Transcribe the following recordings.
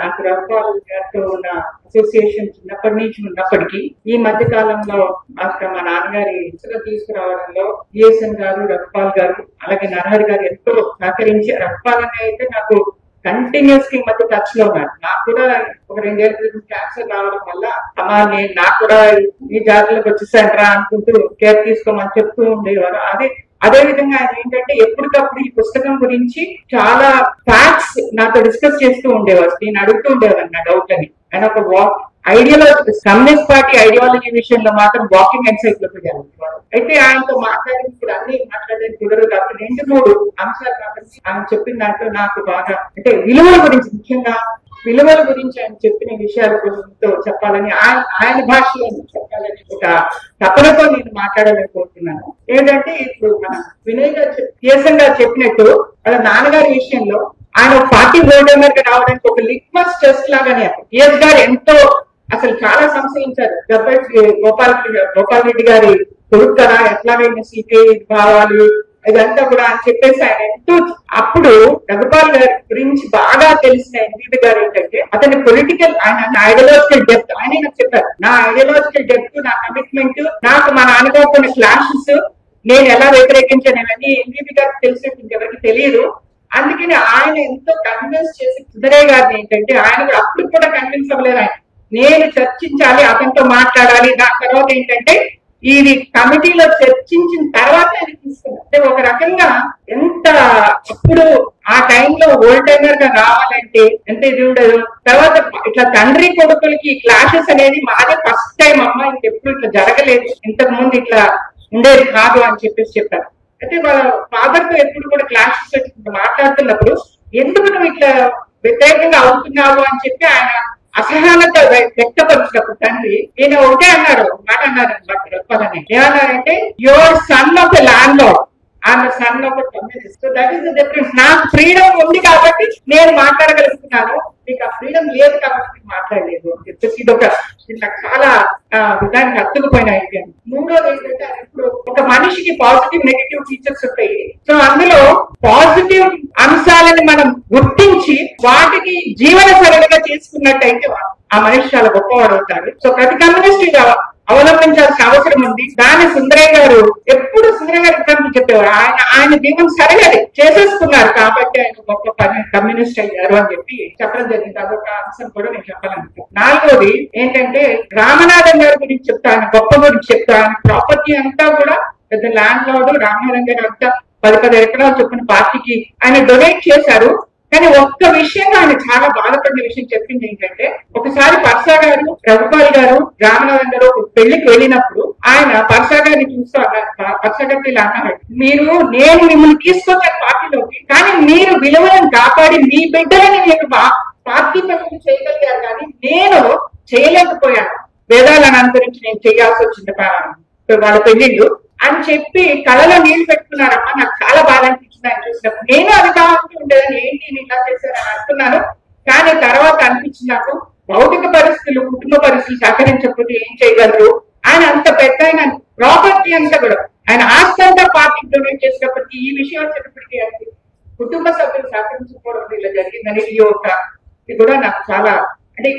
నాకు రఘుపాల్ గారితో ఉన్న అసోసియేషన్ చిన్నప్పటి నుంచి ఉన్నప్పటికీ ఈ మధ్య కాలంలో అక్కడ మా నాన్నగారి తీసుకురావడంలో ఈఎస్ఎన్ గారు, రఘుపాల్ గారు, అలాగే నరహరి గారు ఎంతో సహకరించి, రఘుపాల్ అనే అయితే నాకు కంటిన్యూస్ గా ఈ మధ్య టచ్ లో ఉన్నారు. నాకు కూడా ఒక 2 ఏళ్ల క్రితం క్యాన్సర్ రావడం వల్ల నేను నాకు కూడా ఈ జాతరలోకి వచ్చేసాను అనుకుంటూ కేర్ తీసుకోమని చెప్తూ ఉండేవారు. అదే విధంగా ఆయన ఏంటంటే ఎప్పటికప్పుడు ఈ పుస్తకం గురించి చాలా ఫ్యాక్ట్స్ నాతో డిస్కస్ చేస్తూ ఉండేవారు. నేను అడుగుతూ ఉండేవారు నా డౌట్ అని. ఆయన ఒక ఐడియాలజీ, కమ్యూనిస్ట్ పార్టీ ఐడియాలజీ విషయంలో మాత్రం వాకింగ్ ఎన్సైక్లోపీడియా అనుకున్నారు. అయితే ఆయనతో మాట్లాడినప్పుడు అన్ని మాట్లాడేది కుదరదు కాబట్టి 2-3 అంశాలు కాబట్టి ఆయన చెప్పిన దాంట్లో నాకు బాగా అంటే విలువల గురించి, ముఖ్యంగా విలువల గురించి ఆయన చెప్పిన విషయాల గురించి చెప్పాలని, ఆయన భాషలో చెప్పాలని ఒక తపనతో నేను మాట్లాడాలని కోరుతున్నాను. ఏంటంటే ఇప్పుడు మన వినయ్ గారు ఈఎస్ఎన్ గారు చెప్పినట్టు వాళ్ళ నాన్నగారి విషయంలో ఆయన పార్టీ బోర్డు మెంబర్ గా రావడానికి ఒక లిట్మస్ టెస్ట్ లాగానే ఈఎస్ గారు ఎంతో అసలు చాలా సంశయించారు. గోపాల్ రెడ్డి గారి కొడుకు కదా, ఎట్లాగైనా సిపిఐ భావాలు ఇదంతా కూడా అని చెప్పేసి ఆయన ఎంతో, అప్పుడు రఘుపాల్ గారి గురించి బాగా తెలిసిన ఎన్టీవీ గారు ఏంటంటే అతని పొలిటికల్, ఆయన ఐడియాలజికల్ డెప్త్ ఆయన నాకు చెప్పారు. నా ఐడియాలజికల్ డెప్త్, నా కమిట్మెంట్, నాకు మా నాన్నగారు కొన్ని క్లాషెస్ నేను ఎలా వ్యతిరేకించాను ఇవన్నీ ఎన్టీవీ గారికి తెలిసినట్టు ఇంకెవరికి తెలియదు. అందుకని ఆయన ఎంతో కన్విన్స్ చేసి సుందరయ్య గారిని ఏంటంటే ఆయన కూడా అప్పుడు కూడా కన్విన్స్ అవ్వలేదు. ఆయన నేను చర్చించాలి, అతనితో మాట్లాడాలి, దాని తర్వాత ఏంటంటే ఇది కమిటీలో చర్చించిన తర్వాత ఆయన తీసుకున్నారు. అంటే ఒక రకంగా ఎంత అప్పుడు ఆ టైంలో ఓల్డ్ టైమర్ గా రావాలంటే ఎంత ఇది ఉండదు. తర్వాత ఇట్లా తండ్రి కొడుకులకి క్లాషెస్ అనేది మాదే ఫస్ట్ టైం అమ్మా, ఇంకెప్పుడు ఇట్లా జరగలేదు, ఇంతకు ముందు ఇట్లా ఉండేది కాదు అని చెప్పారు. అయితే వాళ్ళ ఫాదర్ తో ఎప్పుడు కూడా క్లాషెస్ మాట్లాడుతున్నప్పుడు ఎందుకు నువ్వు ఇట్లా వ్యతిరేకంగా అవుతున్నావు అని చెప్పి ఆయన అసహనత వ్యక్తపరిచినప్పుడు తండ్రి నేను ఒకటే అన్నారు, మాట అన్నారు చెప్పాలని. ఏమన్నారంటే your son of a land lord, I'm son of a communist. So that is the difference. నాకు ఫ్రీడమ్ ఉంది కాబట్టి నేను మాట్లాడగలుగుతున్నాను, మీకు ఆ ఫ్రీడమ్ లేదు కాబట్టి మీకు మాట్లాడలేదు అని చెప్పేసి ఇదొక చాలా దానికి అత్తుకుపోయిన ఐడియా. మూడోది ఏంటంటే ఇప్పుడు ఒక మనిషికి పాజిటివ్ నెగటివ్ ఫీచర్స్ ఉంటాయి. సో అందులో పాజిటివ్ అంశాలను మనం గుర్తించి వాటికి జీవన సరళిగా చేసుకున్నట్టయితే ఆ మనిషి చాలా గొప్పవాడు అవుతాడు. సో ప్రతి కమ్యూనిస్ట్ అవలంబించాల్సిన అవసరం ఉంది. దాన్ని సుందరయ్య గారు ఎప్పుడు సుందరయ్య గారు ఎగ్జాంపుల్ చెప్పేవారు. ఆయన జీవనం సరళది చేసేసుకున్నారు కాబట్టి ఆయన గొప్ప కమ్యూనిస్ట్ అయ్యారు అని చెప్పి చెప్పడం జరిగింది. అదొక అంశం కూడా నేను చెప్పాలనుకుంటున్నాను. నాలుగోది ఏంటంటే రామనాథన్ గారి గురించి చెప్తాను, గొప్ప గురించి చెప్తాను. ప్రాపర్టీ అంతా కూడా పెద్ద ల్యాండ్ లార్డ్ రామనాథన్ గారు అంతా 10 ఎకరాలు చొప్పున పార్టీకి ఆయన డొనేట్ చేశారు. కానీ ఒక్క విషయంలో ఆయన చాలా బాధపడిన విషయం చెప్పింది ఏంటంటే, ఒకసారి పర్సా గారు, రఘుపాల్ గారు, రామనాథన్ గారు ఒక పెళ్లికి వెళ్ళినప్పుడు ఆయన పర్సా గారిని చూస్తూ పర్సా గారిని ఇలా అన్నారు, నేను మిమ్మల్ని తీసుకొచ్చాను పార్టీలోకి, కానీ మీరు విలువలను కాపాడి మీ బిడ్డలని మీరు పార్టీ పనులు చేయగలిగారు, కానీ నేను చేయలేకపోయాను, వేదాలను అనుసరించి నేను చేయాల్సి వచ్చింది వాళ్ళ పెళ్లిళ్ళు అని చెప్పి కళలో నీళ్లు పెట్టుకున్నారమ్మా. నాకు చాలా బాధ అనిపించింది ఆయన చూసినప్పుడు. నేను అది బాగుంటూ ఉండేదని, ఏంటి నేను ఇలా చేశానని అంటున్నాను. కానీ తర్వాత అనిపించింది నాకు భౌతిక పరిస్థితులు, కుటుంబ పరిస్థితులు సహకరించకపోతే ఏం చేయగలరు. ఆయన అంత పెద్ద ఆయన ప్రాపర్టీ అంతా కూడా ఆయన ఆస్తి అంతా పార్టీకి డొనేట్ చేసినప్పటికీ ఈ విషయం వచ్చేటప్పటికీ అది కుటుంబ సభ్యులు సహకరించుకోవడం ఇలా జరిగిందని ఇది కూడా నాకు చాలా అంటే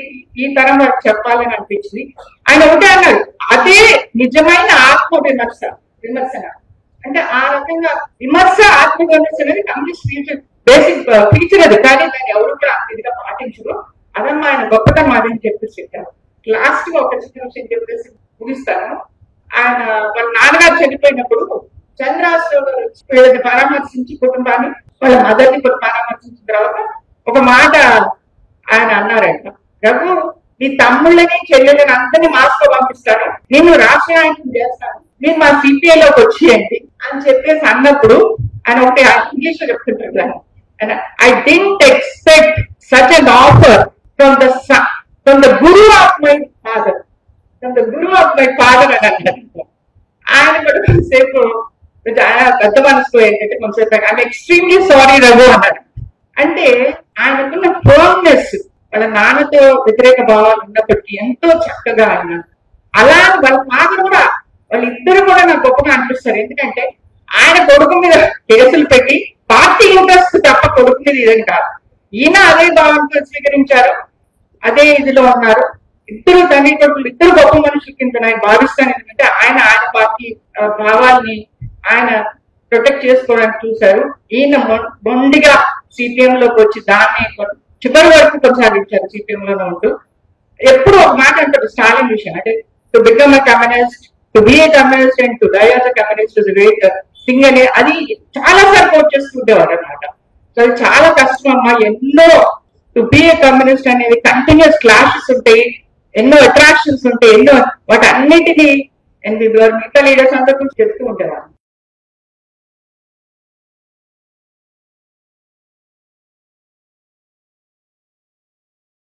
ఈ తరం వారికి చెప్పాలని అనిపించింది. ఆయన ఒకటే అన్నాడు, అదే నిజమైన ఆత్మ విమర్శన అంటే ఆ రకంగా విమర్శ ఆత్మ విమర్శ అనేది కమ్యూనిస్ట్ ఫీచర్, బేసిక్ ఫీచర్ అది. కానీ దాన్ని ఎవరు కూడా ఇదిగా పాటించరు. అదమ్మా ఆయన గొప్పతనం అదని చెప్పేసి చెప్పారు. లాస్ట్ గా ఒక చిన్న విషయం చెప్పేసి ముగిస్తాను. ఆయన వాళ్ళ నాన్నగారు చనిపోయినప్పుడు చంద్రరాజరావు గారు వీళ్ళని పరామర్శించి కుటుంబాన్ని, వాళ్ళ మదర్ని కూడా పరామర్శించిన తర్వాత ఒక మాట ఆయన అన్నారంట, రఘు నీ తమ్ముళ్ళని చెల్లెలని అందరినీ మాస్కో పంపిస్తాను, నేను రాష్ట్ర నాయకులు చేస్తాను, నేను మా సిపిఐలోకి వచ్చేయండి అని చెప్పేసి అన్నప్పుడు ఆయన ఒకటి ఇంగ్లీష్ లో చెప్తుంటారు, I didn't expect such an offer from the Guru of my father, from the Guru of my father అని అన్నారు. ఆయన కూడా కొంతసేపు పెద్ద మనసుతో ఏంటంటే కొంతసేపు ఐఎమ్ ఎక్స్ట్రీమ్లీ సారీ రఘు అన్నారు. అంటే ఆయనకున్న ఫర్మ్నెస్, వాళ్ళ నాన్నతో వ్యతిరేక భావాలు ఉన్నప్పటికీ ఎంతో చక్కగా ఆయన అలా వాళ్ళ ఫాదర్ కూడా, వాళ్ళిద్దరు కూడా నాకు గొప్పగా అనిపిస్తారు. ఎందుకంటే ఆయన కొడుకు మీద కేసులు పెట్టి పార్టీ ఇంట్రెస్ట్ తప్ప కొడుకు మీద ఇదని కాదు, ఈయన అదే భావంతో స్వీకరించారు, అదే ఇదిలో ఉన్నారు. ఇద్దరు తండ్రి కొడుకులు ఇద్దరు గొప్ప మనుషుల కింద నేను భావిస్తాను. ఎందుకంటే ఆయన ఆయన పార్టీ భావాల్ని ఆయన ప్రొటెక్ట్ చేసుకోవడానికి చూశారు. ఈయన మొండిగా సిపిఎం లోకి వచ్చి దాన్ని చివరి వరకు కొనసాగించారు సిపిఎం లోనే ఉంటూ. ఎప్పుడు ఒక మాట అంటారు స్టాలిన్ విషయం, అంటే to become a communist, to be a communist and to die as a communist is great thing అని అది చాలా సార్లు కోట్ చేస్తుండేవారు అనమాట. సో అది చాలా కష్టం అమ్మా, ఎన్నో టు బి ఏ కమ్యూనిస్ట్ అనేది కంటిన్యూస్ క్లాషెస్ ఉంటాయి, ఎన్నో అట్రాక్షన్స్ ఉంటాయి, ఎన్నో వాటి అన్నిటినీ మిగతా లీడర్స్ అందరూ చెప్తూ ఉంటారు.